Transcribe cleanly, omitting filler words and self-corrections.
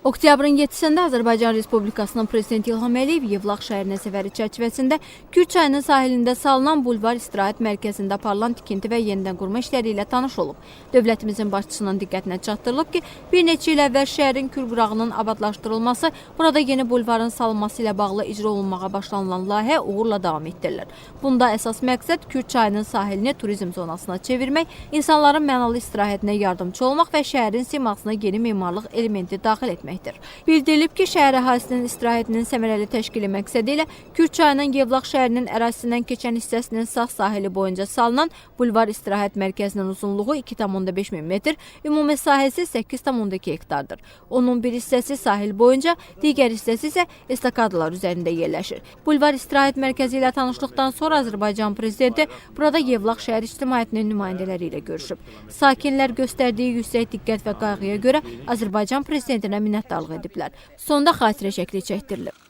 Oktyabrın 7-sində Azərbaycan Respublikasının Prezidenti İlham Əliyev Yevlax şəhərinə səfəri çərçivəsində Kürd çayının sahilində salınan bulvar istirahət mərkəzində aparılan tikinti və yenidən qurma işləri ilə tanış olub. Dövlətimizin başçısının diqqətinə çatdırılıb ki, bir neçə il əvvəl şəhərin Kür qırağının abadlaşdırılması, burada yeni bulvarın salınması ilə bağlı icra olunmağa başlanılan layihə uğurla davam etdirilir. Bunda əsas məqsəd Kürd çayının sahilini turizm zonasına çevirmək, insanların mənalı istirahətinə yardımcı olmaq və şəhərin simasına yeni memarlıq elementi daxil etməkdir. Bildirilib ki, şəhər əhalisinin istirahətinin səmərəli təşkili məqsədi ilə Kürd çayının Yevlax şəhərinin ərazisindən keçən hissəsinin sağ sahili boyunca salınan bulvar istirahət mərkəzinin uzunluğu 2,5 min metr, ümumi sahəsi 8,2 hektardır. Onun bir hissəsi sahil boyunca, digər hissəsi isə estakadalar üzərində yerləşir. Bulvar istirahət mərkəzi ilə tanışlıqdan sonra Azərbaycan Prezidenti burada Yevlax şəhər ictimaiyyətinin nümayəndələri ilə görüşüb. Sakinlər göstərdiyi yüksək diqqət və qayğıya görə Azərbaycan Prezidentinə minnətdarlıq ediblər. Sonda xatirə şəkli çəkdirilib.